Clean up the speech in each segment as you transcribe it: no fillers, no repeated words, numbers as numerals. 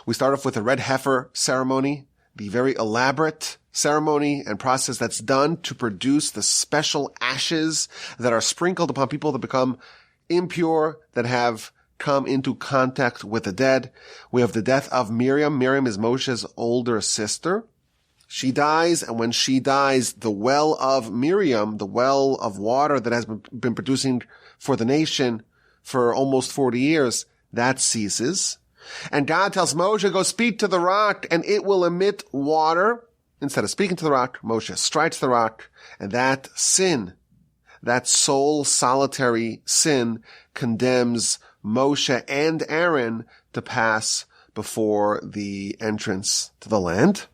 We start off with the red heifer ceremony, the very elaborate ceremony and process that's done to produce the special ashes that are sprinkled upon people that become impure, that have come into contact with the dead. We have the death of Miriam. Miriam is Moshe's older sister. She dies, and when she dies, the well of Miriam, the well of water that has been producing for the nation for almost 40 years, that ceases. And God tells Moshe, go speak to the rock, and it will emit water. Instead of speaking to the rock, Moshe strikes the rock, and that sin, that sole solitary sin, condemns Moshe and Aaron to pass before the entrance to the land.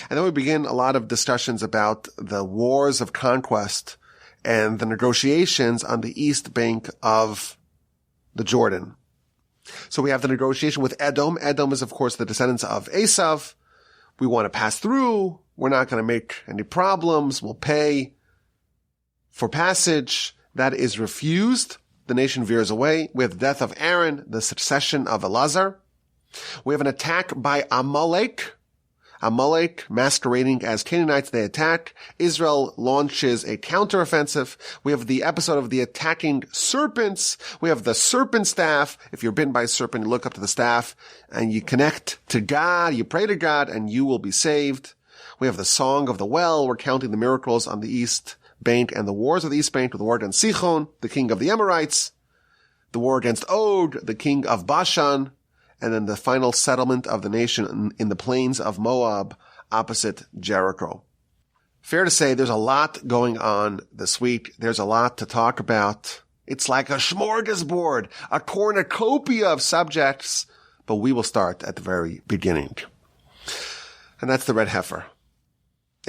And then we begin a lot of discussions about the wars of conquest and the negotiations on the east bank of the Jordan. So we have the negotiation with Edom. Edom is, of course, the descendants of Esav. We want to pass through. We're not going to make any problems. We'll pay for passage. That is refused. The nation veers away. We have the death of Aaron, the succession of Elazar. We have an attack by Amalek. Amalek, masquerading as Canaanites, they attack. Israel launches a counteroffensive. We have the episode of the attacking serpents. We have the serpent staff. If you're bitten by a serpent, you look up to the staff and you connect to God, you pray to God, and you will be saved. We have the song of the well. We're counting the miracles on the east bank and the wars of the east bank with the war against Sichon, the king of the Amorites, the war against Og, the king of Bashan, and then the final settlement of the nation in the plains of Moab opposite Jericho. Fair to say there's a lot going on this week. There's a lot to talk about. It's like a smorgasbord, a cornucopia of subjects, but we will start at the very beginning. And that's the red heifer.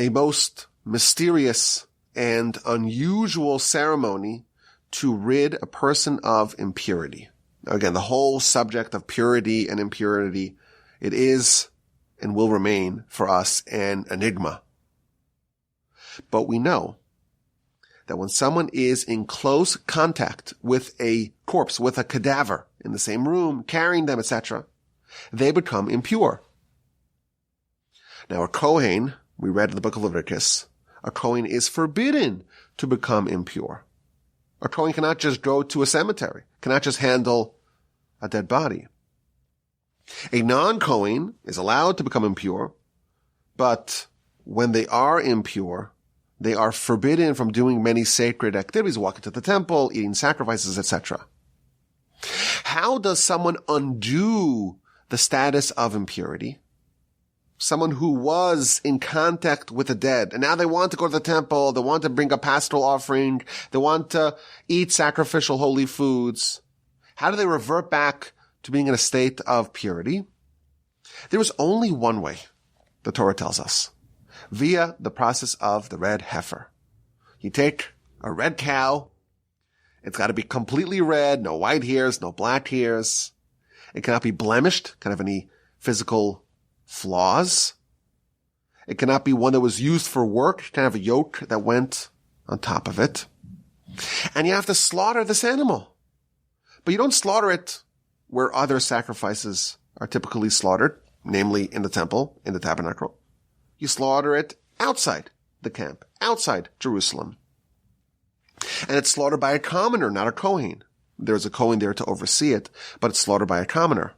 A most mysterious and unusual ceremony to rid a person of impurity. Again, the whole subject of purity and impurity, it is and will remain for us an enigma. But we know that when someone is in close contact with a corpse, with a cadaver in the same room, carrying them, etc., they become impure. Now, a Kohen, we read in the book of Leviticus, a Kohen is forbidden to become impure. A Kohen cannot just go to a cemetery, cannot just handle a dead body. A non-Kohen is allowed to become impure, but when they are impure, they are forbidden from doing many sacred activities, walking to the temple, eating sacrifices, etc. How does someone undo the status of impurity? Someone who was in contact with the dead, and now they want to go to the temple, they want to bring a pastoral offering, they want to eat sacrificial holy foods. How do they revert back to being in a state of purity? There is only one way, the Torah tells us, via the process of the red heifer. You take a red cow. It's got to be completely red, no white hairs, no black hairs. It cannot be blemished, can't have any physical flaws. It cannot be one that was used for work. It can't have a yoke that went on top of it. And you have to slaughter this animal. But you don't slaughter it where other sacrifices are typically slaughtered, namely in the temple, in the tabernacle. You slaughter it outside the camp, outside Jerusalem. And it's slaughtered by a commoner, not a Kohen. There's a Kohen there to oversee it, but it's slaughtered by a commoner.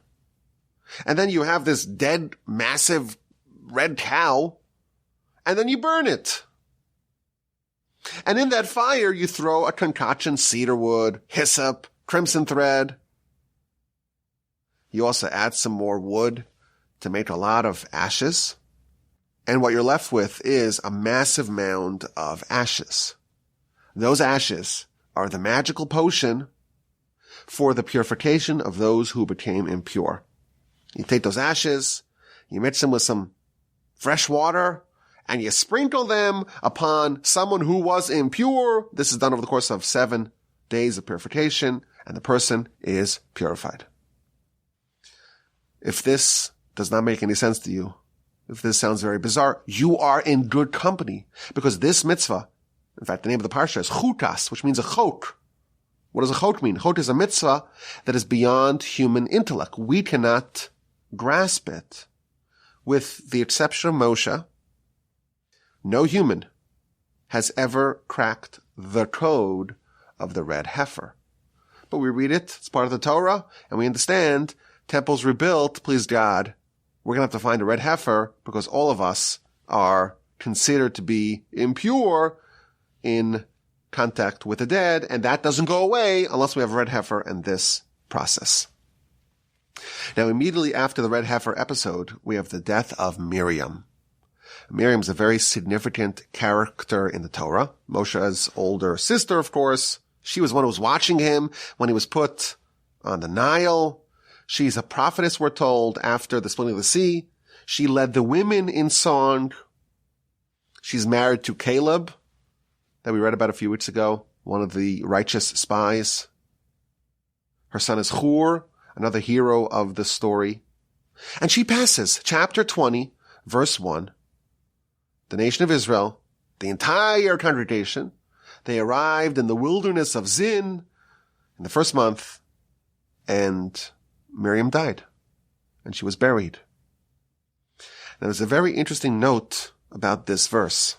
And then you have this dead, massive red cow, and then you burn it. And in that fire, you throw a concoction, cedar wood, hyssop, crimson thread. You also add some more wood to make a lot of ashes. And what you're left with is a massive mound of ashes. Those ashes are the magical potion for the purification of those who became impure. You take those ashes, you mix them with some fresh water, and you sprinkle them upon someone who was impure. This is done over the course of 7 days of purification, and the person is purified. If this does not make any sense to you, if this sounds very bizarre, you are in good company, because this mitzvah, in fact, the name of the Parsha is Chukas, which means a chok. What does a chok mean? Chok is a mitzvah that is beyond human intellect. We cannot grasp it. With the exception of Moshe, no human has ever cracked the code of the red heifer. But we read it, it's part of the Torah, and we understand temples rebuilt, please God, we're going to have to find a red heifer because all of us are considered to be impure in contact with the dead, and that doesn't go away unless we have a red heifer and this process. Now, immediately after the red heifer episode, we have the death of Miriam. Miriam's a very significant character in the Torah. Moshe's older sister, of course. She was one who was watching him when he was put on the Nile. She's a prophetess, we're told, after the splitting of the sea. She led the women in song. She's married to Caleb, that we read about a few weeks ago, one of the righteous spies. Her son is Hur, another hero of the story. And she passes, chapter 20, verse 1. The nation of Israel, the entire congregation, they arrived in the wilderness of Zin in the first month, and Miriam died, and she was buried. Now, there's a very interesting note about this verse.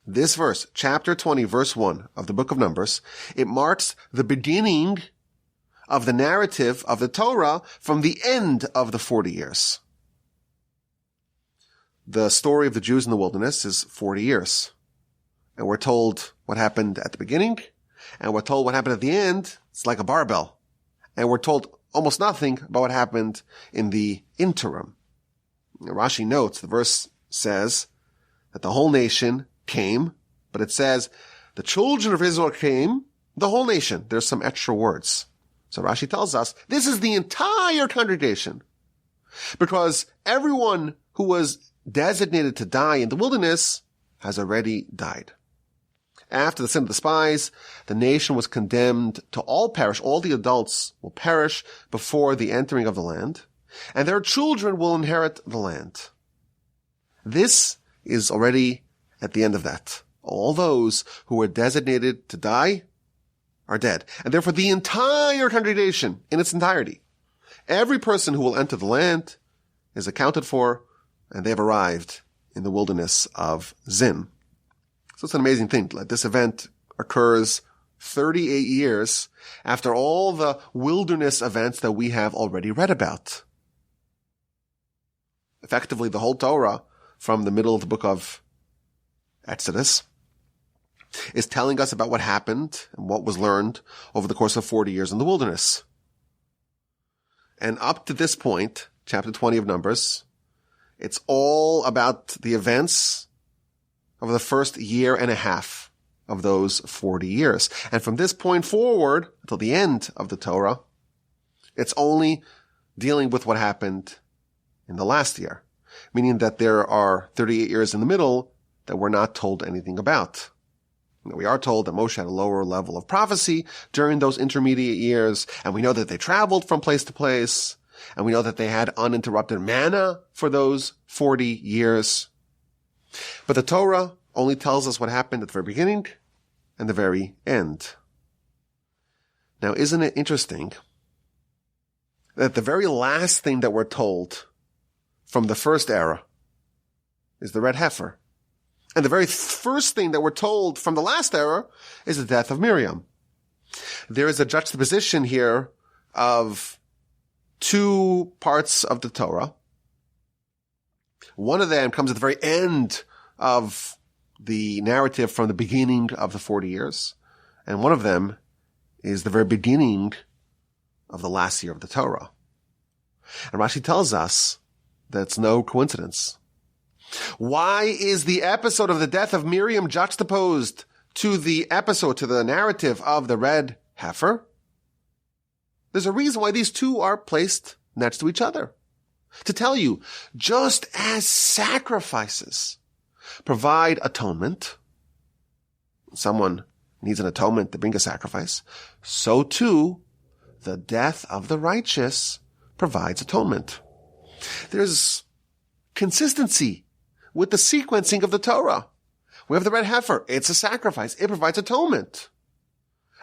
This verse, chapter 20, verse 1 of the book of Numbers, it marks the beginning of the narrative of the Torah from the end of the 40 years. The story of the Jews in the wilderness is 40 years. And we're told what happened at the beginning, and we're told what happened at the end. It's like a barbell. And we're told almost nothing about what happened in the interim. Rashi notes, the verse says that the whole nation came, but it says the children of Israel came, the whole nation. There's some extra words. So Rashi tells us this is the entire congregation, because everyone who was designated to die in the wilderness has already died. After the sin of the spies, the nation was condemned to all perish. All the adults will perish before the entering of the land, and their children will inherit the land. This is already at the end of that. All those who were designated to die are dead. And therefore the entire congregation in its entirety, every person who will enter the land is accounted for, and they have arrived in the wilderness of Zin. So it's an amazing thing. This event occurs 38 years after all the wilderness events that we have already read about. Effectively, the whole Torah from the middle of the book of Exodus is telling us about what happened and what was learned over the course of 40 years in the wilderness. And up to this point, chapter 20 of Numbers, it's all about the events of the first year and a half of those 40 years. And from this point forward, until the end of the Torah, it's only dealing with what happened in the last year, meaning that there are 38 years in the middle that we're not told anything about. We are told that Moshe had a lower level of prophecy during those intermediate years, and we know that they traveled from place to place, and we know that they had uninterrupted manna for those 40 years. But the Torah only tells us what happened at the very beginning and the very end. Now, isn't it interesting that the very last thing that we're told from the first era is the red heifer? And the very first thing that we're told from the last era is the death of Miriam. There is a juxtaposition here of two parts of the Torah. One of them comes at the very end of the narrative from the beginning of the 40 years. And one of them is the very beginning of the last year of the Torah. And Rashi tells us that it's no coincidence. Why is the episode of the death of Miriam juxtaposed to the narrative of the red heifer? There's a reason why these two are placed next to each other. To tell you, just as sacrifices provide atonement, someone needs an atonement to bring a sacrifice, so too the death of the righteous provides atonement. There's consistency with the sequencing of the Torah. We have the red heifer. It's a sacrifice. It provides atonement.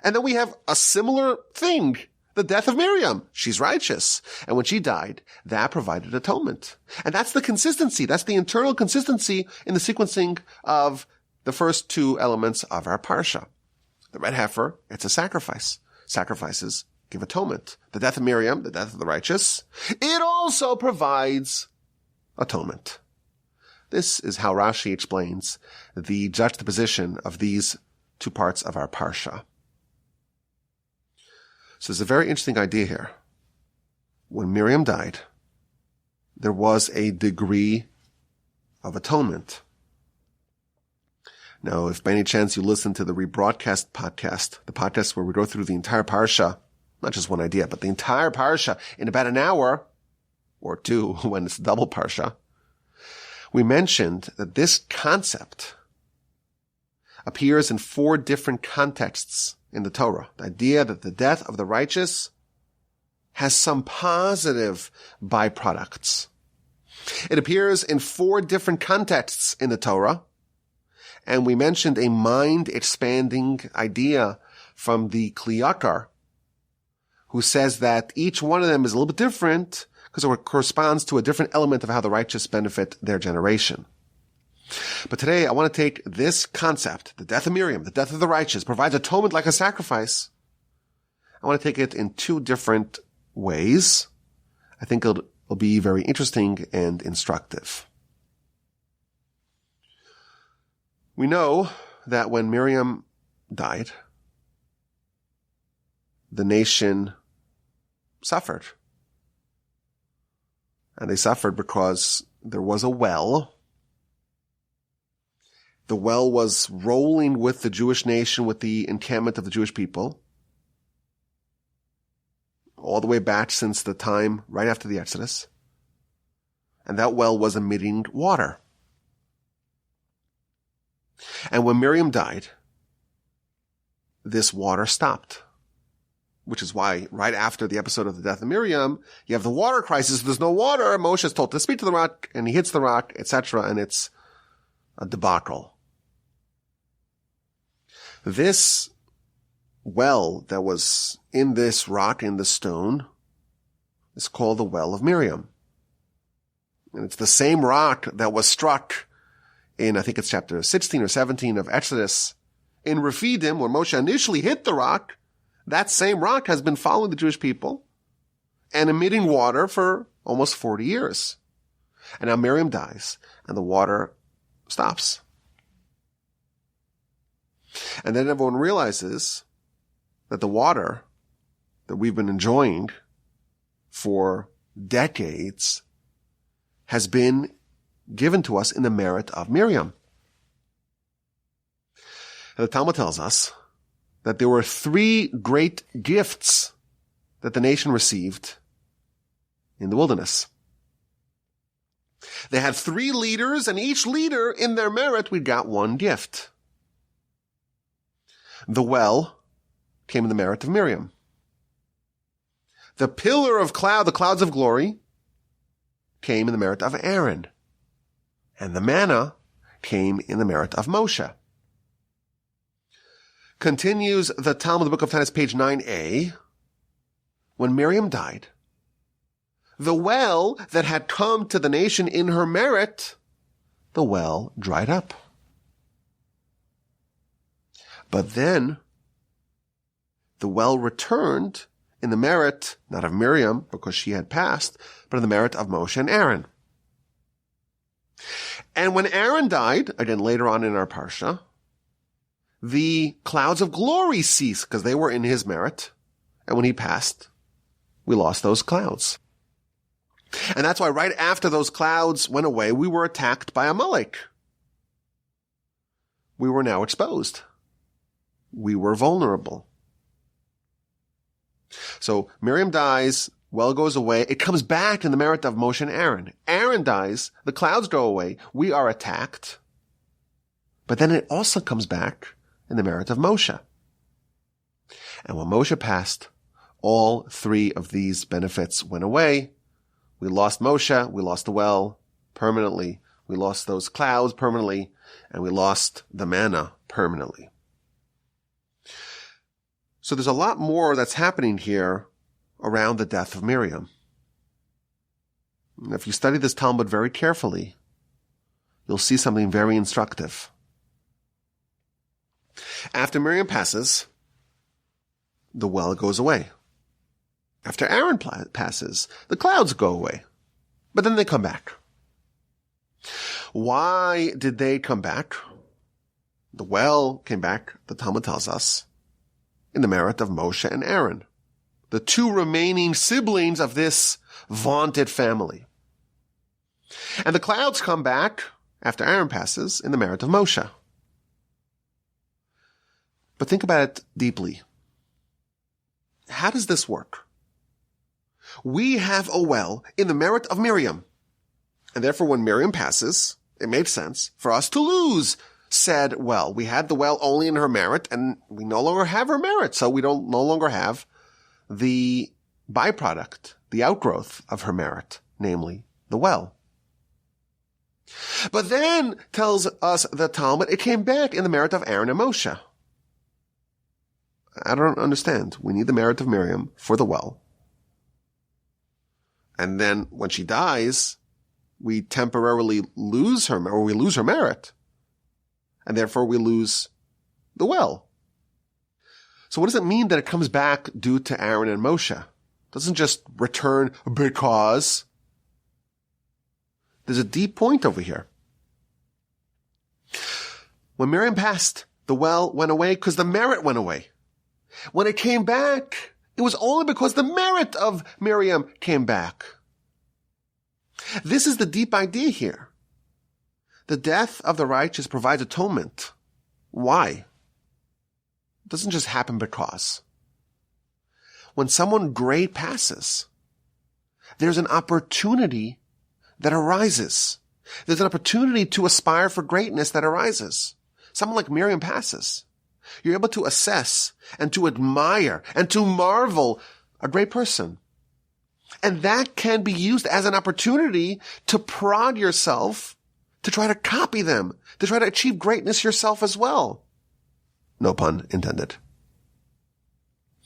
And then we have a similar thing the death of Miriam. She's righteous. And when she died, that provided atonement. And that's the consistency. That's the internal consistency in the sequencing of the first two elements of our Parsha. The red heifer, it's a sacrifice. Sacrifices give atonement. The death of Miriam, the death of the righteous, it also provides atonement. This is how Rashi explains the juxtaposition of these two parts of our Parsha. So there's a very interesting idea here. When Miriam died, there was a degree of atonement. Now, if by any chance you listen to the rebroadcast podcast, the podcast where we go through the entire Parsha, not just one idea, but the entire Parsha in about an hour or two when it's double Parsha, we mentioned that this concept appears in 4 different contexts in the Torah. The idea that the death of the righteous has some positive byproducts. It appears in 4 different contexts in the Torah. And we mentioned a mind-expanding idea from the Kliyakar, who says that each one of them is a little bit different because it corresponds to a different element of how the righteous benefit their generation. But today I want to take this concept, the death of Miriam, the death of the righteous, provides atonement like a sacrifice. I want to take it in 2 different ways. I think it'll be very interesting and instructive. We know that when Miriam died, the nation suffered. And they suffered because there was a well. The well was rolling with the Jewish nation, with the encampment of the Jewish people, all the way back since the time right after the Exodus. And that well was emitting water. And when Miriam died, this water stopped. Which is why right after the episode of the death of Miriam, you have the water crisis. There's no water. Moshe is told to speak to the rock, and he hits the rock, etc., and it's a debacle. This well that was in this rock, in the stone, is called the well of Miriam. And it's the same rock that was struck in, I think it's chapter 16 or 17 of Exodus, in Rephidim, when Moshe initially hit the rock. That same rock has been following the Jewish people and emitting water for almost 40 years. And now Miriam dies and the water stops. And then everyone realizes that the water that we've been enjoying for decades has been given to us in the merit of Miriam. And the Talmud tells us that there were 3 great gifts that the nation received in the wilderness. They had 3 leaders, and each leader, in their merit, we got 1 gift. The well came in the merit of Miriam. The pillar of cloud, the clouds of glory, came in the merit of Aaron. And the manna came in the merit of Moshe. Continues the Talmud, the book of Tanis, page 9a. When Miriam died, the well that had come to the nation in her merit, the well dried up. But then the well returned in the merit, not of Miriam, because she had passed, but in the merit of Moshe and Aaron. And when Aaron died, again later on in our Parsha, the clouds of glory ceased because they were in his merit. And when he passed, we lost those clouds. And that's why right after those clouds went away, we were attacked by Amalek. We were now exposed. We were vulnerable. So Miriam dies, well goes away. It comes back in the merit of Moshe and Aaron. Aaron dies, the clouds go away. We are attacked. But then it also comes back in the merit of Moshe. And when Moshe passed, all 3 of these benefits went away. We lost Moshe, we lost the well permanently, we lost those clouds permanently, and we lost the manna permanently. So there's a lot more that's happening here around the death of Miriam. And if you study this Talmud very carefully, you'll see something very instructive. After Miriam passes, the well goes away. After Aaron passes, the clouds go away. But then they come back. Why did they come back? The well came back, the Talmud tells us, in the merit of Moshe and Aaron, the two remaining siblings of this vaunted family. And the clouds come back after Aaron passes in the merit of Moshe. But think about it deeply. How does this work? We have a well in the merit of Miriam. And therefore, when Miriam passes, it made sense for us to lose said well. We had the well only in her merit, and we no longer have her merit. So we no longer have the byproduct, the outgrowth of her merit, namely the well. But then tells us the Talmud, it came back in the merit of Aaron and Moshe. I don't understand. We need the merit of Miriam for the well. And then when she dies, we temporarily lose her, or we lose her merit. And therefore we lose the well. So what does it mean that it comes back due to Aaron and Moshe? It doesn't just return because. There's a deep point over here. When Miriam passed, the well went away because the merit went away. When it came back, it was only because the merit of Miriam came back. This is the deep idea here. The death of the righteous provides atonement. Why? It doesn't just happen because. When someone great passes, there's an opportunity that arises. There's an opportunity to aspire for greatness that arises. Someone like Miriam passes. You're able to assess and to admire and to marvel a great person. And that can be used as an opportunity to prod yourself, to try to copy them, to try to achieve greatness yourself as well. No pun intended.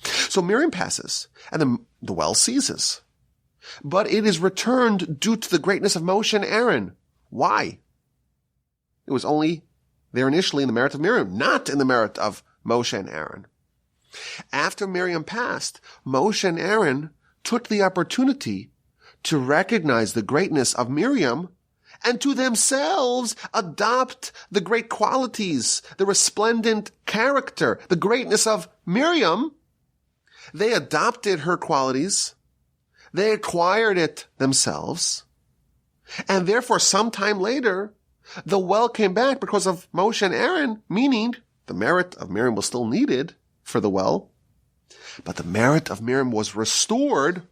So Miriam passes, and the well ceases. But it is returned due to the greatness of Moshe and Aaron. Why? It was only there initially in the merit of Miriam, not in the merit of Moshe and Aaron. After Miriam passed, Moshe and Aaron took the opportunity to recognize the greatness of Miriam and to themselves adopt the great qualities, the resplendent character, the greatness of Miriam. They adopted her qualities. They acquired it themselves. And therefore, sometime later, the well came back because of Moshe and Aaron, meaning the merit of Miriam was still needed for the well, but the merit of Miriam was restored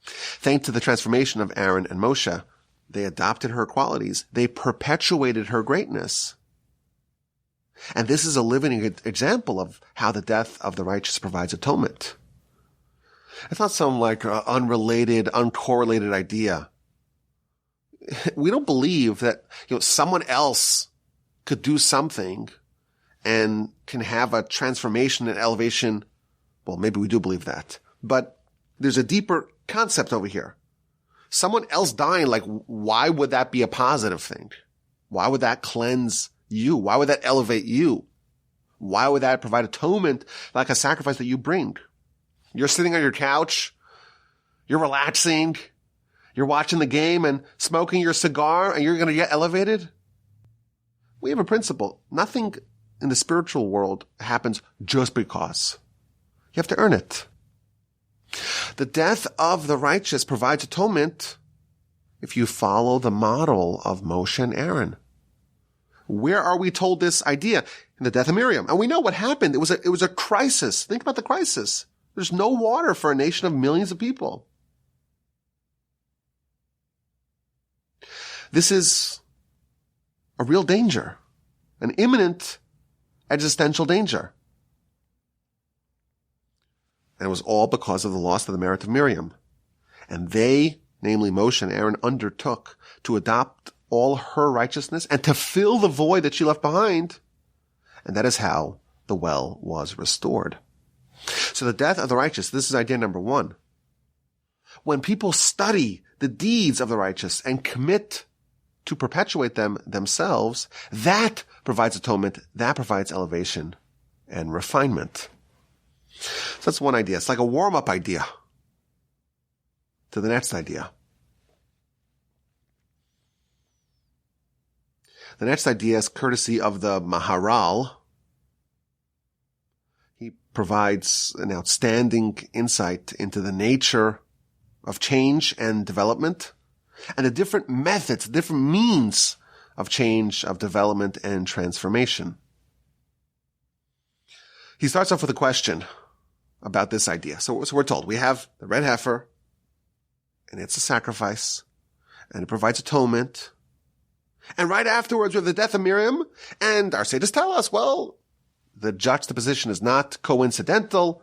thanks to the transformation of Aaron and Moshe. They adopted her qualities. They perpetuated her greatness. And this is a living example of how the death of the righteous provides atonement. It's not some unrelated, uncorrelated idea. We don't believe that someone else could do something and can have a transformation and elevation. Well, maybe we do believe that, but there's a deeper concept over here. Someone else dying, why would that be a positive thing? Why would that cleanse you? Why would that elevate you? Why would that provide atonement like a sacrifice that you bring? You're sitting on your couch, you're relaxing, you're watching the game and smoking your cigar, and you're going to get elevated? We have a principle. Nothing in the spiritual world happens just because. You have to earn it. The death of the righteous provides atonement if you follow the model of Moshe and Aaron. Where are we told this idea? In the death of Miriam. And we know what happened. It was a crisis. Think about the crisis. There's no water for a nation of millions of people. This is a real danger, an imminent existential danger. And it was all because of the loss of the merit of Miriam. And they, namely Moshe and Aaron, undertook to adopt all her righteousness and to fill the void that she left behind. And that is how the well was restored. So the death of the righteous, this is idea number one. When people study the deeds of the righteous and commit to perpetuate them themselves, that provides atonement, that provides elevation and refinement. So that's one idea. It's like a warm-up idea to the next idea. The next idea is courtesy of the Maharal. He provides an outstanding insight into the nature of change and development and the different methods, different means of change, of development, and transformation. He starts off with a question about this idea. So we're told we have the red heifer, and it's a sacrifice, and it provides atonement. And right afterwards, we have the death of Miriam, and our sages tell us, well, the juxtaposition is not coincidental.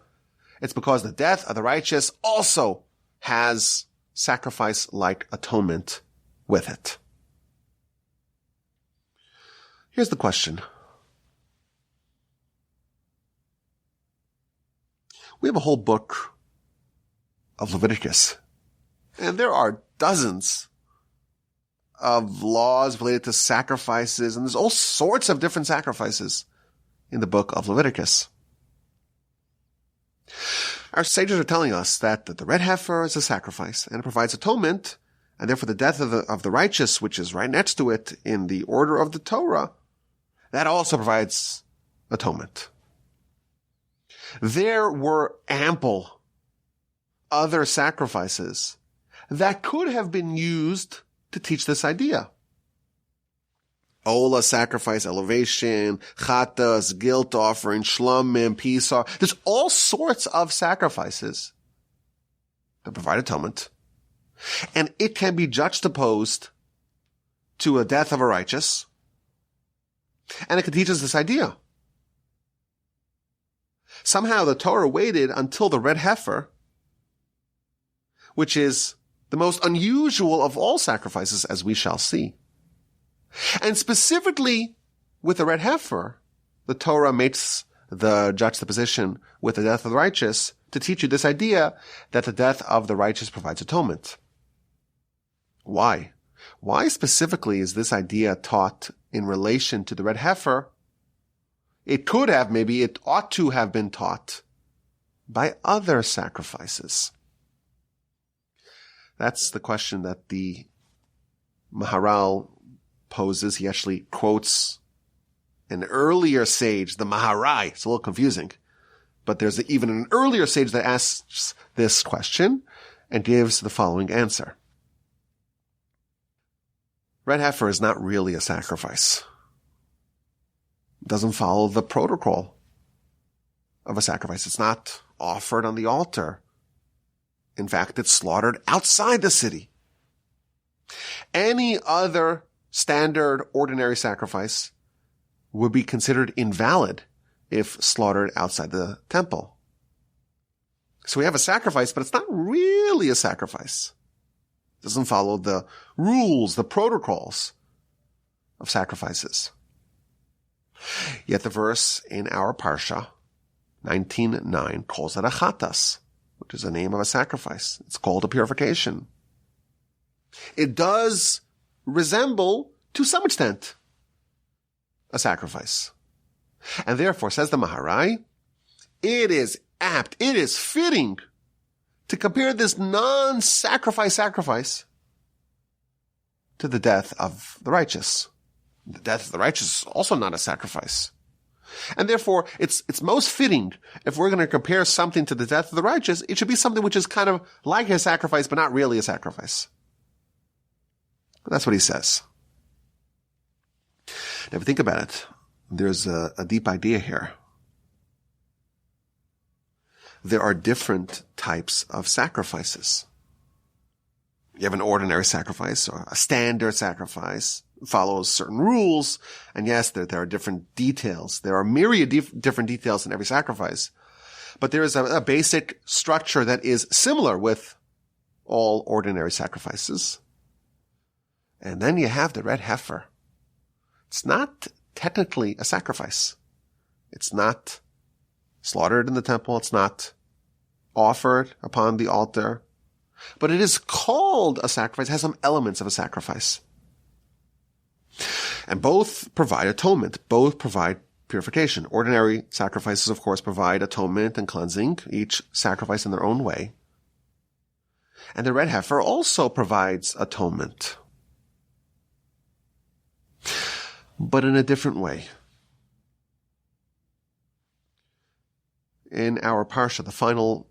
It's because the death of the righteous also has sacrifice-like atonement with it. Here's the question. We have a whole book of Leviticus, and there are dozens of laws related to sacrifices, and there's all sorts of different sacrifices in the book of Leviticus. Our sages are telling us that the red heifer is a sacrifice, and it provides atonement, and therefore the death of the righteous, which is right next to it in the order of the Torah, that also provides atonement. There were ample other sacrifices that could have been used to teach this idea. Ola sacrifice, elevation, chatas, guilt offering, shlomim, pisar. There's all sorts of sacrifices that provide atonement. And it can be juxtaposed to a death of a righteous. And it can teach us this idea. Somehow the Torah waited until the red heifer, which is the most unusual of all sacrifices, as we shall see. And specifically with the red heifer, the Torah makes the juxtaposition with the death of the righteous to teach you this idea that the death of the righteous provides atonement. Why? Why specifically is this idea taught in relation to the red heifer? It could have, maybe it ought to have been taught by other sacrifices. That's the question that the Maharal poses. He actually quotes an earlier sage, the Maharai. It's a little confusing, but there's even an earlier sage that asks this question and gives the following answer. Red heifer is not really a sacrifice. It doesn't follow the protocol of a sacrifice. It's not offered on the altar. In fact, it's slaughtered outside the city. Any other standard, ordinary sacrifice would be considered invalid if slaughtered outside the temple. So we have a sacrifice, but it's not really a sacrifice. It doesn't follow the rules, the protocols of sacrifices. Yet the verse in our Parsha, 19:9, calls it a chatas, which is the name of a sacrifice. It's called a purification. It does resemble, to some extent, a sacrifice. And therefore, says the Maharai, it is apt, it is fitting to compare this non-sacrifice sacrifice to the death of the righteous. The death of the righteous is also not a sacrifice. And therefore, it's most fitting, if we're going to compare something to the death of the righteous, it should be something which is kind of like a sacrifice, but not really a sacrifice. That's what he says. Now, if you think about it, there's a deep idea here. There are different types of sacrifices. You have an ordinary sacrifice or a standard sacrifice. It follows certain rules. And yes, there are different details. There are myriad different details in every sacrifice. But there is a basic structure that is similar with all ordinary sacrifices. And then you have the red heifer. It's not technically a sacrifice. It's not slaughtered in the temple. It's not offered upon the altar. But it is called a sacrifice. It has some elements of a sacrifice. And both provide atonement. Both provide purification. Ordinary sacrifices, of course, provide atonement and cleansing, each sacrifice in their own way. And the red heifer also provides atonement, but in a different way. In our Parsha, the final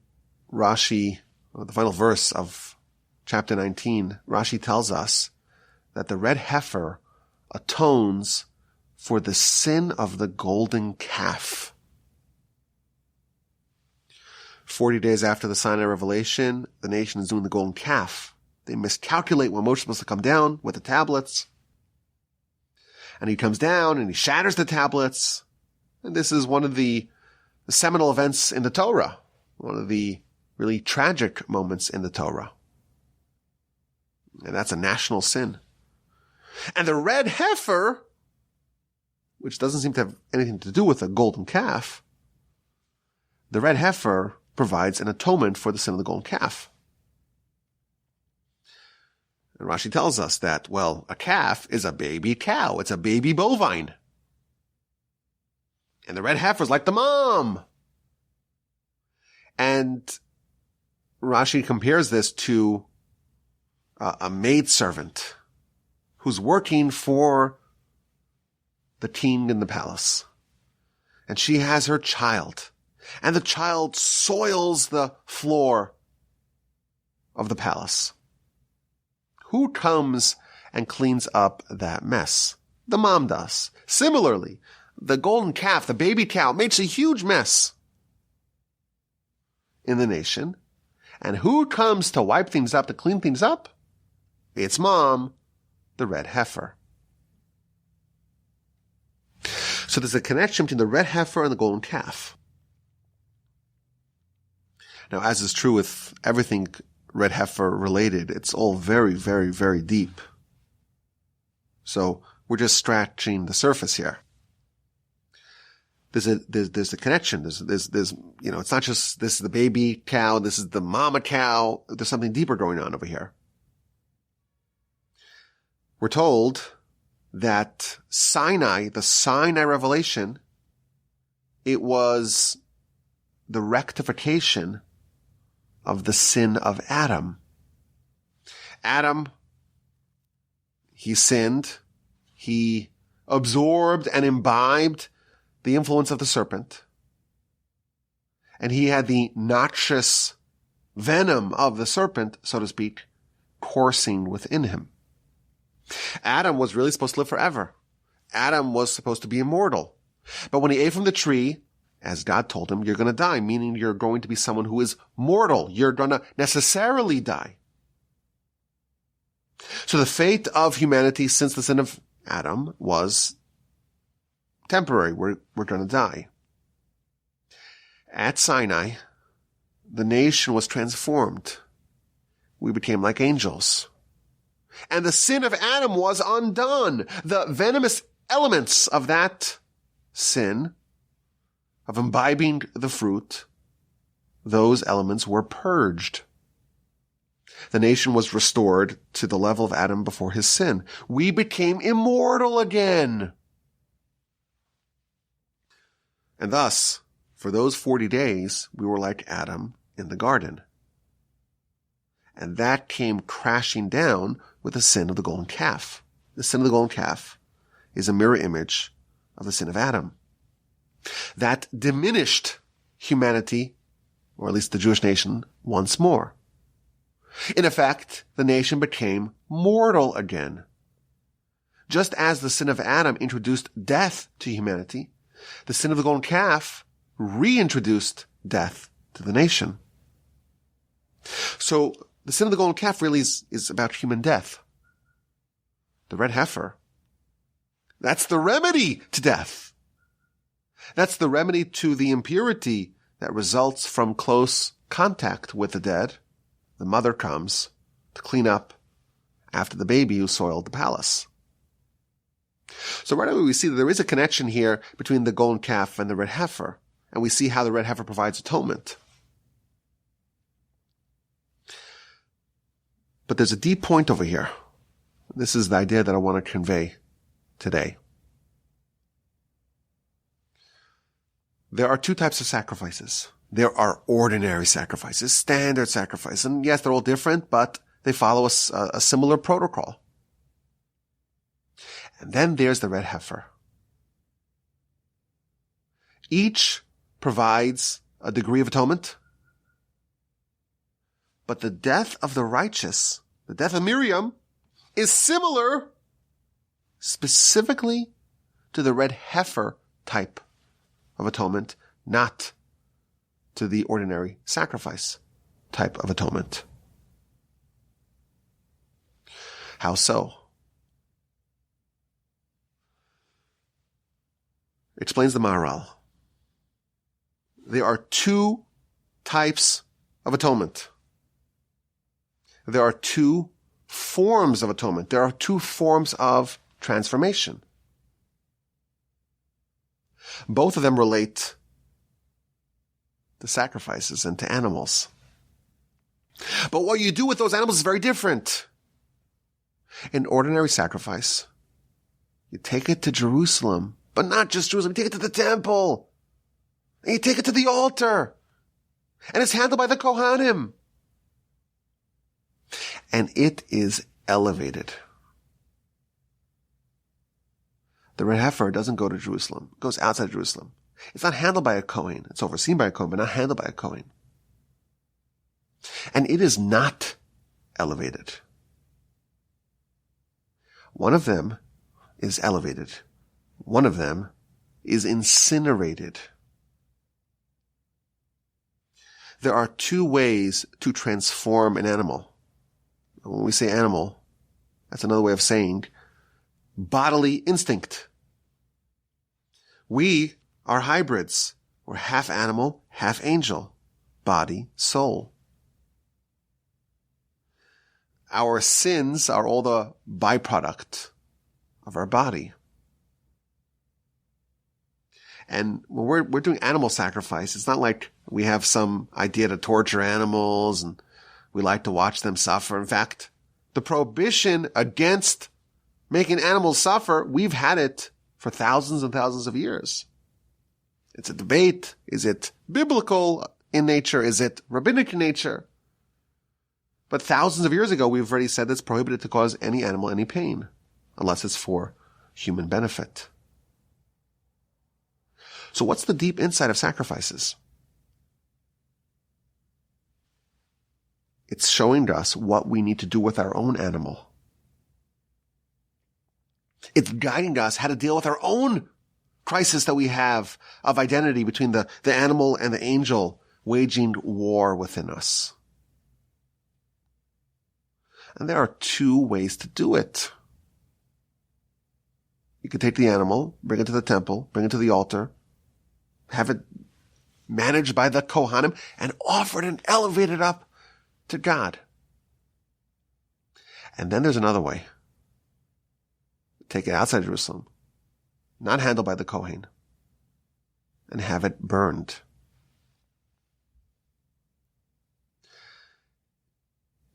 verse of chapter 19, Rashi tells us that the red heifer atones for the sin of the golden calf. 40 days after the Sinai revelation, the nation is doing the golden calf. They miscalculate when Moshe is supposed to come down with the tablets. And he comes down and he shatters the tablets. And this is one of the seminal events in the Torah. One of the really tragic moments in the Torah. And that's a national sin. And the red heifer, which doesn't seem to have anything to do with a golden calf, the red heifer provides an atonement for the sin of the golden calf. And Rashi tells us that, well, a calf is a baby cow. It's a baby bovine. And the red heifer is like the mom. And Rashi compares this to a maidservant who's working for the king in the palace. And she has her child. And the child soils the floor of the palace. Who comes and cleans up that mess? The mom does. Similarly, the golden calf, the baby cow, makes a huge mess in the nation. And who comes to wipe things up, to clean things up? It's mom, the red heifer. So there's a connection between the red heifer and the golden calf. Now, as is true with everything red heifer related, it's all very, very, very deep. So we're just scratching the surface here. There's a connection. There's, it's not just this is the baby cow, this is the mama cow. There's something deeper going on over here. We're told that the Sinai revelation, it was the rectification of the sin of Adam. Adam, he sinned. He absorbed and imbibed the influence of the serpent. And he had the noxious venom of the serpent, so to speak, coursing within him. Adam was really supposed to live forever. Adam was supposed to be immortal. But when he ate from the tree, as God told him, you're going to die, meaning you're going to be someone who is mortal. You're going to necessarily die. So the fate of humanity since the sin of Adam was temporary. We're going to die. At Sinai, the nation was transformed. We became like angels. And the sin of Adam was undone. The venomous elements of that sin, of imbibing the fruit, those elements were purged. The nation was restored to the level of Adam before his sin. We became immortal again. And thus, for those 40 days, we were like Adam in the garden. And that came crashing down with the sin of the golden calf. The sin of the golden calf is a mirror image of the sin of Adam. That diminished humanity, or at least the Jewish nation, once more. In effect, the nation became mortal again. Just as the sin of Adam introduced death to humanity, the sin of the golden calf reintroduced death to the nation. So the sin of the golden calf really is about human death. The red heifer, that's the remedy to death. That's the remedy to the impurity that results from close contact with the dead. The mother comes to clean up after the baby who soiled the palace. So right away we see that there is a connection here between the golden calf and the red heifer. and we see how the red heifer provides atonement. But there's a deep point over here. This is the idea that I want to convey today. There are two types of sacrifices. There are ordinary sacrifices, standard sacrifices. And yes, they're all different, but they follow a similar protocol. And then there's the red heifer. Each provides a degree of atonement. But the death of the righteous, the death of Miriam, is similar specifically to the red heifer type of atonement, not to the ordinary sacrifice type of atonement. How so? Explains the Maharal. There are two types of atonement. There are two forms of atonement. There are two forms of transformation. Both of them relate to sacrifices and to animals. But what you do with those animals is very different. In ordinary sacrifice, you take it to Jerusalem, but not just Jerusalem, you take it to the temple. And you take it to the altar. And it's handled by the Kohanim. And it is elevated. The red heifer doesn't go to Jerusalem. It goes outside Jerusalem. It's not handled by a Kohen. It's overseen by a Kohen, but not handled by a Kohen. And it is not elevated. One of them is elevated. One of them is incinerated. There are two ways to transform an animal. When we say animal, that's another way of saying bodily instinct. We are hybrids. We're half animal, half angel. Body, soul. Our sins are all the byproduct of our body. And when we're doing animal sacrifice, it's not like we have some idea to torture animals and we like to watch them suffer. In fact, the prohibition against making animals suffer, we've had it for thousands and thousands of years. It's a debate. Is it biblical in nature? Is it rabbinic in nature? But thousands of years ago, we've already said it's prohibited to cause any animal any pain, unless it's for human benefit. So what's the deep insight of sacrifices? It's showing us what we need to do with our own animal. It's guiding us how to deal with our own crisis that we have of identity between the animal and the angel waging war within us. And there are two ways to do it. You could take the animal, bring it to the temple, bring it to the altar, have it managed by the Kohanim, and offer it and elevate it up to God. And then there's another way. Take it outside Jerusalem, not handled by the Kohen, and have it burned.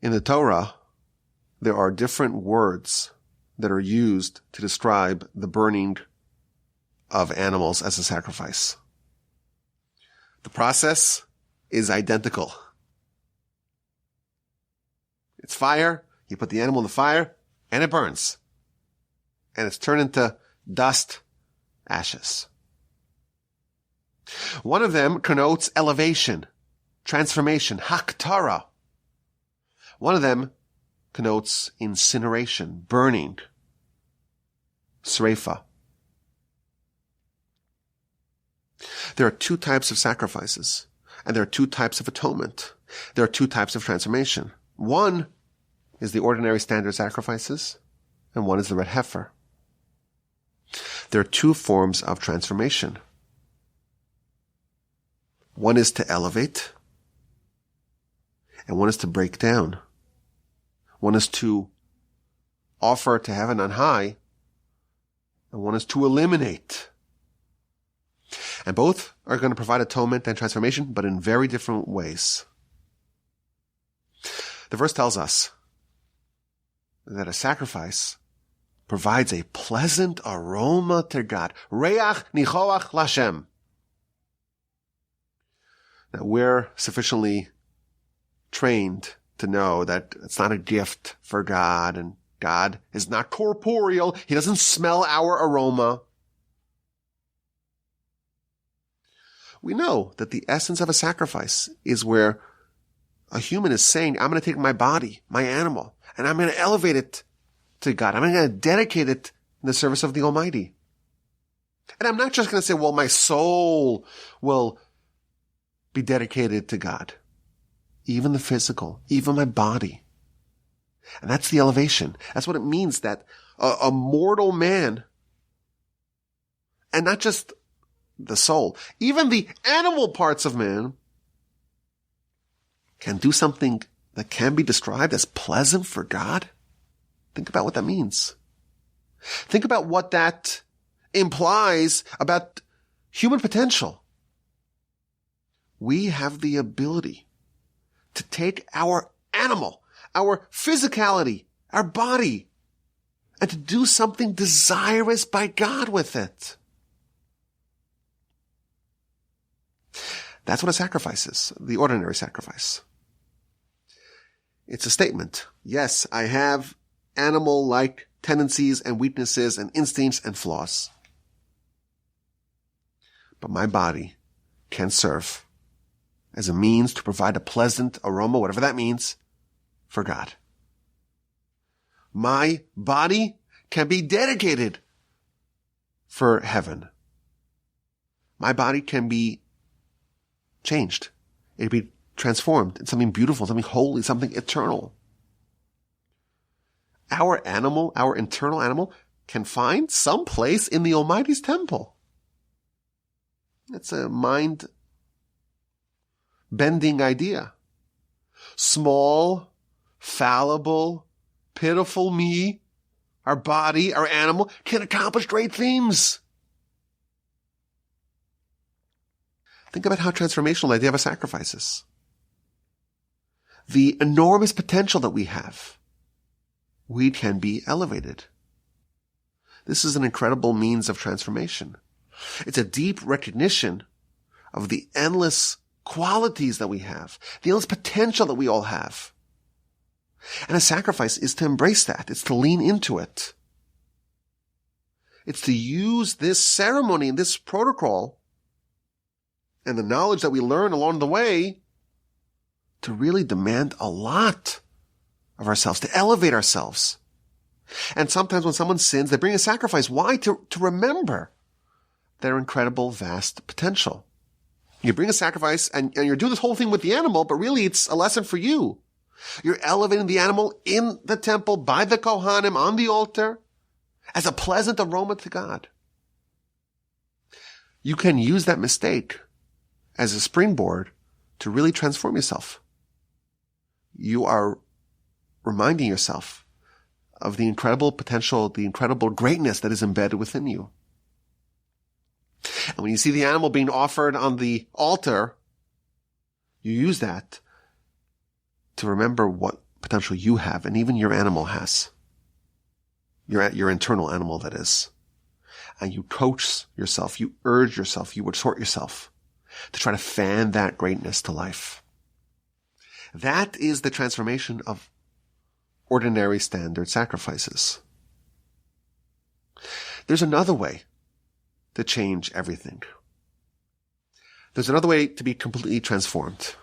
In the Torah, there are different words that are used to describe the burning of animals as a sacrifice. The process is identical. It's fire. You put the animal in the fire and it burns. And it's turned into dust, ashes. One of them connotes elevation, transformation, haktara. One of them connotes incineration, burning, sreifa. There are two types of sacrifices, and there are two types of atonement. There are two types of transformation. One is the ordinary standard sacrifices, and one is the red heifer. There are two forms of transformation. One is to elevate, and one is to break down. One is to offer to heaven on high, and one is to eliminate. And both are going to provide atonement and transformation, but in very different ways. The verse tells us that a sacrifice provides a pleasant aroma to God. Reach nichoach lashem. Now, we're sufficiently trained to know that it's not a gift for God, and God is not corporeal. He doesn't smell our aroma. We know that the essence of a sacrifice is where a human is saying, I'm going to take my body, my animal, and I'm going to elevate it to God. I'm going to dedicate it in the service of the Almighty. And I'm not just going to say, well, my soul will be dedicated to God. Even the physical, even my body. And that's the elevation. That's what it means that a mortal man, and not just the soul, even the animal parts of man, can do something that can be described as pleasant for God. Think about what that means. Think about what that implies about human potential. We have the ability to take our animal, our physicality, our body, and to do something desirous by God with it. That's what a sacrifice is, the ordinary sacrifice. It's a statement. Yes, I have animal-like tendencies and weaknesses and instincts and flaws. But my body can serve as a means to provide a pleasant aroma, whatever that means, for God. My body can be dedicated for heaven. My body can be changed. It can be transformed into something beautiful, something holy, something eternal. Our animal, our internal animal, can find some place in the Almighty's temple. It's a mind-bending idea. Small, fallible, pitiful me, our body, our animal, can accomplish great things. Think about how transformational the idea of a sacrifice is. The enormous potential that we have. We can be elevated. This is an incredible means of transformation. It's a deep recognition of the endless qualities that we have, the endless potential that we all have. And a sacrifice is to embrace that. It's to lean into it. It's to use this ceremony and this protocol and the knowledge that we learn along the way to really demand a lot of ourselves, to elevate ourselves. And sometimes when someone sins, they bring a sacrifice. Why? To remember their incredible, vast potential. You bring a sacrifice and you're doing this whole thing with the animal, but really it's a lesson for you. You're elevating the animal in the temple by the Kohanim on the altar as a pleasant aroma to God. You can use that mistake as a springboard to really transform yourself. You are reminding yourself of the incredible potential, the incredible greatness that is embedded within you. And when you see the animal being offered on the altar, you use that to remember what potential you have and even your animal has. Your internal animal, that is. And you coach yourself, you urge yourself, you exhort yourself to try to fan that greatness to life. That is the transformation of ordinary standard sacrifices. There's another way to change everything. There's another way to be completely transformed.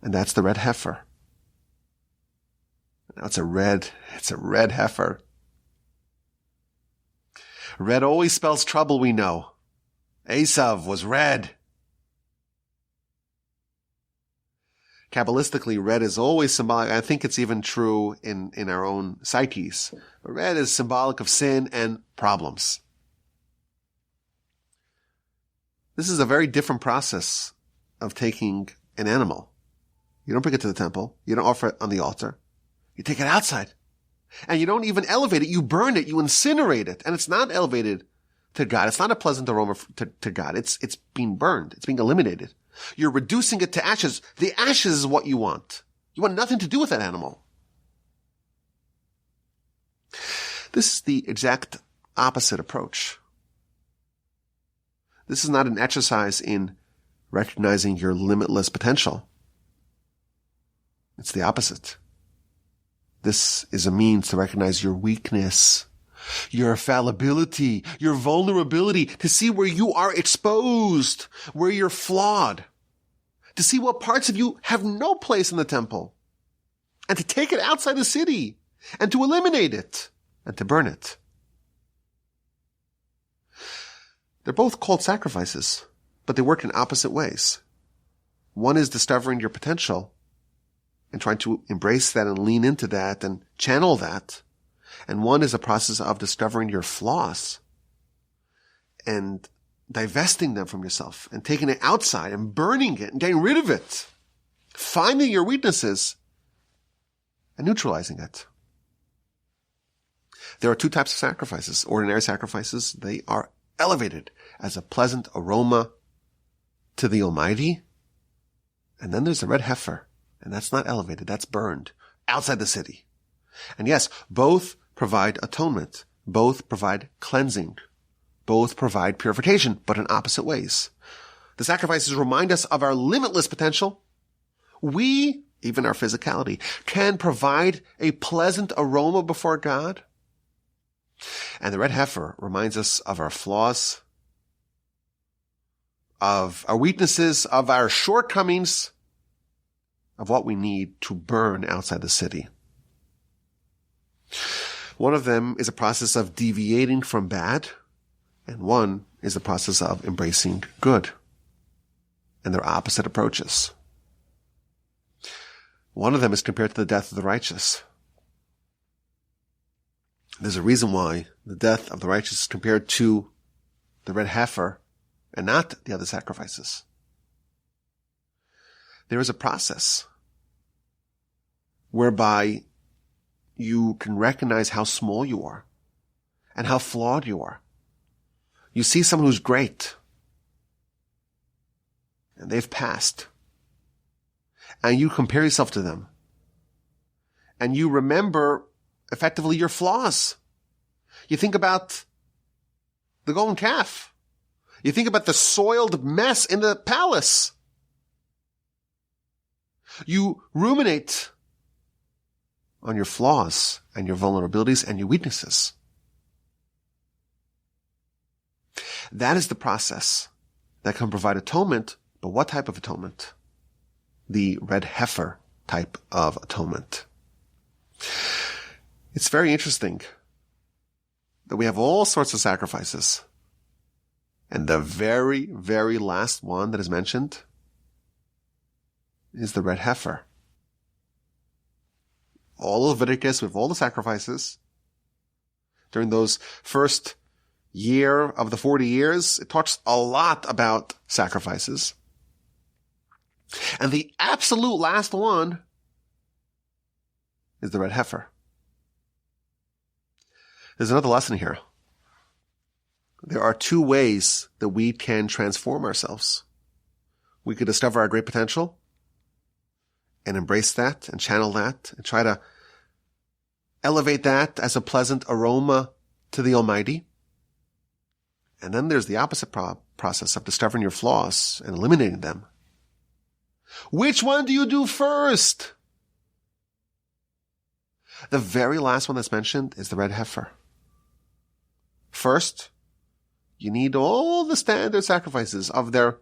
And that's the red heifer. Now it's a red heifer. Red always spells trouble, we know. Esav was red. Kabbalistically, red is always symbolic. I think it's even true in our own psyches. Red is symbolic of sin and problems. This is a very different process of taking an animal. You don't bring it to the temple. You don't offer it on the altar. You take it outside. And you don't even elevate it. You burn it. You incinerate it. And it's not elevated to God. It's not a pleasant aroma to God. It's being burned. It's being eliminated. You're reducing it to ashes. The ashes is what you want. You want nothing to do with that animal. This is the exact opposite approach. This is not an exercise in recognizing your limitless potential. It's the opposite. This is a means to recognize your weakness, your fallibility, your vulnerability, to see where you are exposed, where you're flawed, to see what parts of you have no place in the temple, and to take it outside the city, and to eliminate it, and to burn it. They're both called sacrifices, but they work in opposite ways. One is discovering your potential and trying to embrace that and lean into that and channel that. And one is a process of discovering your flaws and divesting them from yourself and taking it outside and burning it and getting rid of it, finding your weaknesses and neutralizing it. There are two types of sacrifices. Ordinary sacrifices, they are elevated as a pleasant aroma to the Almighty. And then there's the red heifer, and that's not elevated, that's burned outside the city. And yes, both provide atonement, both provide cleansing, both provide purification, but in opposite ways. The sacrifices remind us of our limitless potential. We, even our physicality, can provide a pleasant aroma before God. And the red heifer reminds us of our flaws, of our weaknesses, of our shortcomings, of what we need to burn outside the city. One of them is a process of deviating from bad, and one is the process of embracing good. And they're opposite approaches. One of them is compared to the death of the righteous. There's a reason why the death of the righteous is compared to the red heifer and not the other sacrifices. There is a process whereby you can recognize how small you are and how flawed you are. You see someone who's great and they've passed, and you compare yourself to them and you remember effectively your flaws. You think about the golden calf. You think about the soiled mess in the palace. You ruminate on your flaws and your vulnerabilities and your weaknesses. That is the process that can provide atonement, but what type of atonement? The red heifer type of atonement. It's very interesting that we have all sorts of sacrifices. And the very, very last one that is mentioned is the red heifer. All of Leviticus with all the sacrifices. During those first year of the 40 years, it talks a lot about sacrifices. And the absolute last one is the red heifer. There's another lesson here. There are two ways that we can transform ourselves. We could discover our great potential and embrace that and channel that and try to elevate that as a pleasant aroma to the Almighty. And then there's the opposite process of discovering your flaws and eliminating them. Which one do you do first? The very last one that's mentioned is the red heifer. First, you need all the standard sacrifices of their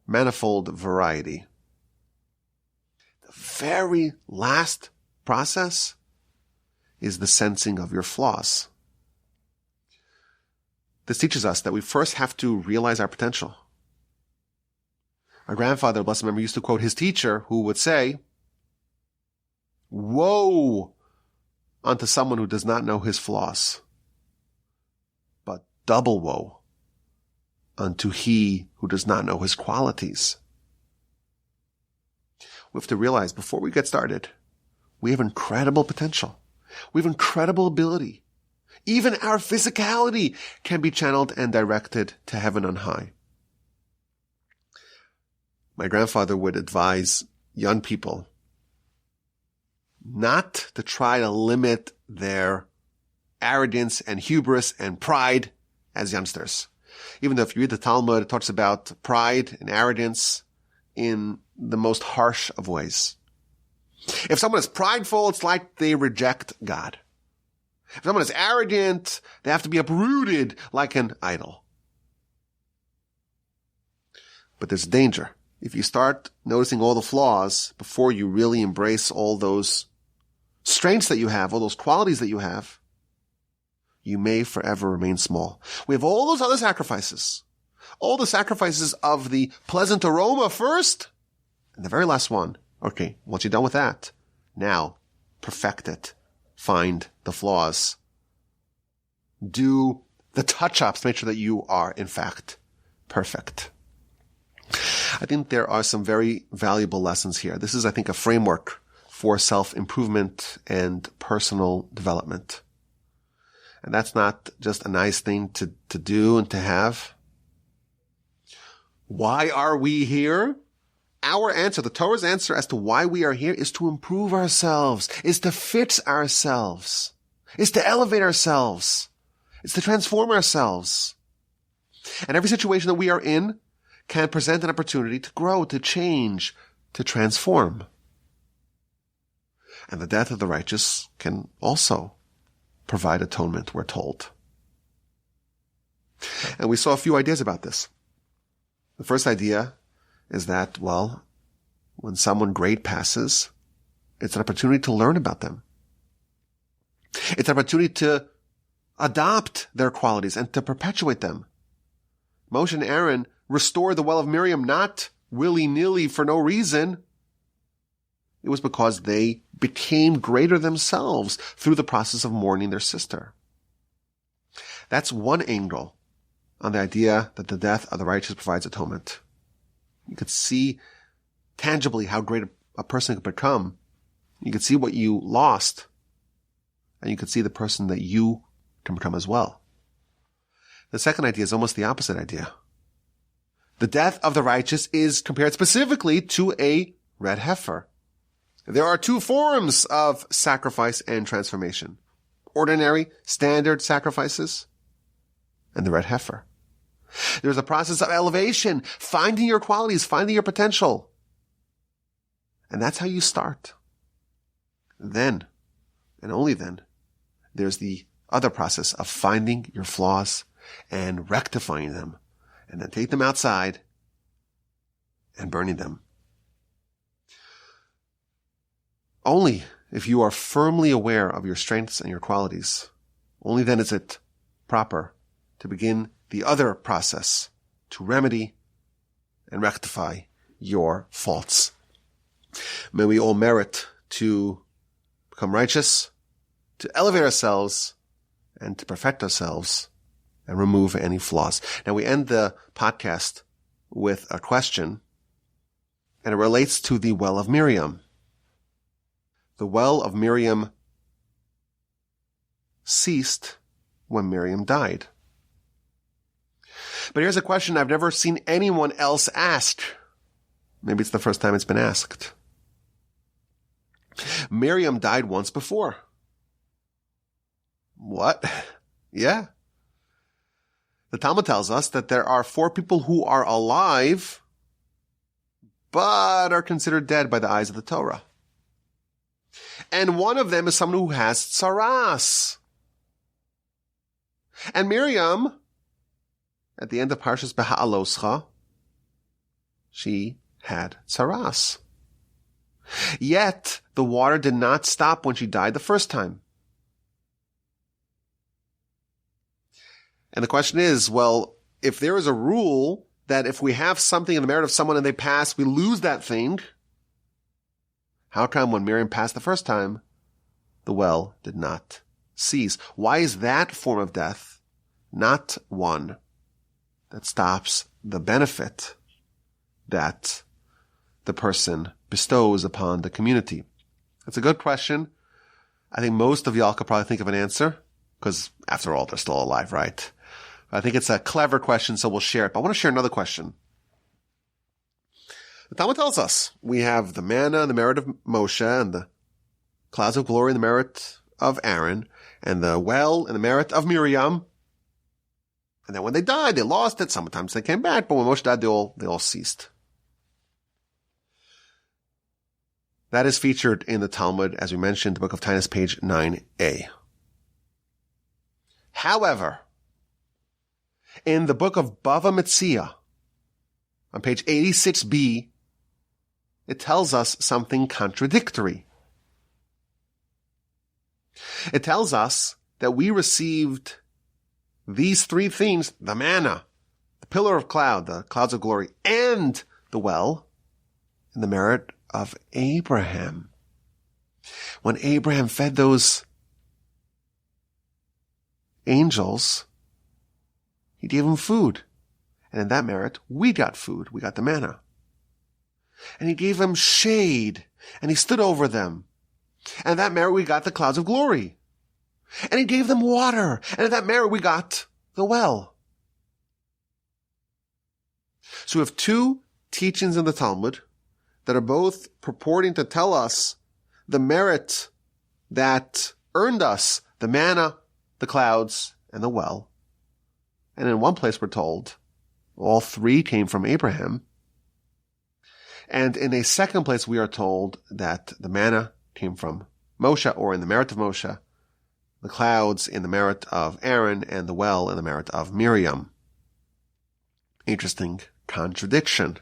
manifold variety. The very last process is the sensing of your flaws. This teaches us that we first have to realize our potential. Our grandfather, blessed memory, used to quote his teacher, who would say, "Woe unto someone who does not know his flaws, but double woe unto he who does not know his qualities." We have to realize before we get started, we have incredible potential. We have incredible ability. Even our physicality can be channeled and directed to heaven on high. My grandfather would advise young people not to try to limit their arrogance and hubris and pride as youngsters. Even though if you read the Talmud, it talks about pride and arrogance in the most harsh of ways. If someone is prideful, it's like they reject God. If someone is arrogant, they have to be uprooted like an idol. But there's danger. If you start noticing all the flaws before you really embrace all those strengths that you have, all those qualities that you have, you may forever remain small. We have all those other sacrifices. All the sacrifices of the pleasant aroma first, and the very last one. Okay, once you're done with that, now perfect it. Find the flaws. Do the touch-ups to make sure that you are, in fact, perfect. I think there are some very valuable lessons here. This is, I think, a framework for self-improvement and personal development. And that's not just a nice thing to do and to have. Why are we here? Our answer, the Torah's answer as to why we are here is to improve ourselves, is to fix ourselves, is to elevate ourselves, is to transform ourselves. And every situation that we are in can present an opportunity to grow, to change, to transform. And the death of the righteous can also provide atonement, we're told. And we saw a few ideas about this. The first idea is that, well, when someone great passes, it's an opportunity to learn about them. It's an opportunity to adopt their qualities and to perpetuate them. Moshe and Aaron restored the well of Miriam not willy-nilly for no reason. It was because they became greater themselves through the process of mourning their sister. That's one angle on the idea that the death of the righteous provides atonement. You could see tangibly how great a person could become. You could see what you lost, and you could see the person that you can become as well. The second idea is almost the opposite idea. The death of the righteous is compared specifically to a red heifer. There are two forms of sacrifice and transformation. Ordinary, standard sacrifices, and the red heifer. There's a process of elevation, finding your qualities, finding your potential. And that's how you start. Then, and only then, there's the other process of finding your flaws and rectifying them, and then take them outside and burning them. Only if you are firmly aware of your strengths and your qualities, only then is it proper to begin the other process to remedy and rectify your faults. May we all merit to become righteous, to elevate ourselves, and to perfect ourselves and remove any flaws. Now we end the podcast with a question, and it relates to the well of Miriam. The well of Miriam ceased when Miriam died. But here's a question I've never seen anyone else ask. Maybe it's the first time it's been asked. Miriam died once before. What? Yeah. The Talmud tells us that there are 4 people who are alive, but are considered dead by the eyes of the Torah. And one of them is someone who has tsaras. And Miriam, at the end of Parshas Beha'aloscha, she had tsaras. Yet, the water did not stop when she died the first time. And the question is, well, if there is a rule that if we have something in the merit of someone and they pass, we lose that thing, how come when Miriam passed the first time, the well did not cease? Why is that form of death not one that stops the benefit that the person bestows upon the community? That's a good question. I think most of y'all could probably think of an answer. Because after all, they're still alive, right? I think it's a clever question, so we'll share it. But I want to share another question. The Talmud tells us we have the manna in the merit of Moshe, and the clouds of glory in the merit of Aaron, and the well in the merit of Miriam. And then when they died, they lost it. Sometimes they came back, but when Moshe died, they all ceased. That is featured in the Talmud, as we mentioned, the book of Tainus, page 9a. However, in the book of Bava Metzia, on page 86b, it tells us something contradictory. It tells us that we received these three things, the manna, the pillar of cloud, the clouds of glory, and the well, in the merit of Abraham. When Abraham fed those angels, he gave them food. And in that merit, we got food. We got the manna. And he gave them shade, and he stood over them. And in that merit, we got the clouds of glory. And he gave them water. And in that merit, we got the well. So we have two teachings in the Talmud that are both purporting to tell us the merit that earned us the manna, the clouds, and the well. And in one place we're told all three came from Abraham. And in a second place we are told that the manna came from Moshe, or in the merit of Moshe, the clouds in the merit of Aaron, and the well in the merit of Miriam. Interesting contradiction.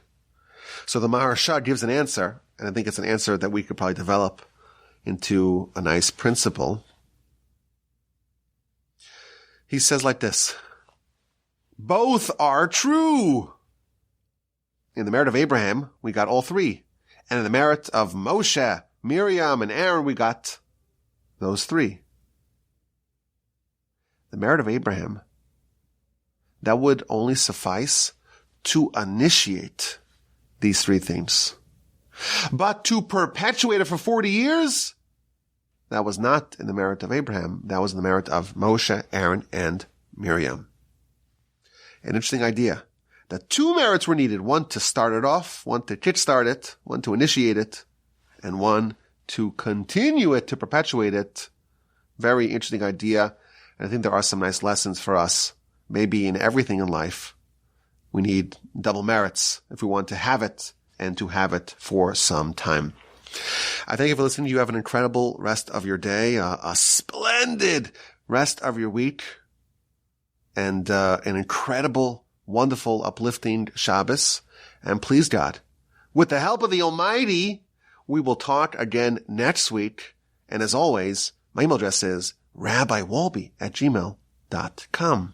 So the Parsha gives an answer, and I think it's an answer that we could probably develop into a nice principle. He says like this: both are true. In the merit of Abraham, we got all three. And in the merit of Moshe, Miriam, and Aaron, we got those three. The merit of Abraham, that would only suffice to initiate these three things. But to perpetuate it for 40 years, that was not in the merit of Abraham. That was in the merit of Moshe, Aaron, and Miriam. An interesting idea. That two merits were needed. One to start it off, one to kickstart it, one to initiate it, and one to continue it, to perpetuate it. Very interesting idea. And I think there are some nice lessons for us. Maybe in everything in life, we need double merits if we want to have it, and to have it for some time. I thank you for listening. You have an incredible rest of your day, a splendid rest of your week, and an incredible, wonderful, uplifting Shabbos. And please God, with the help of the Almighty, we will talk again next week. And as always, my email address is rabbiwalby@gmail.com.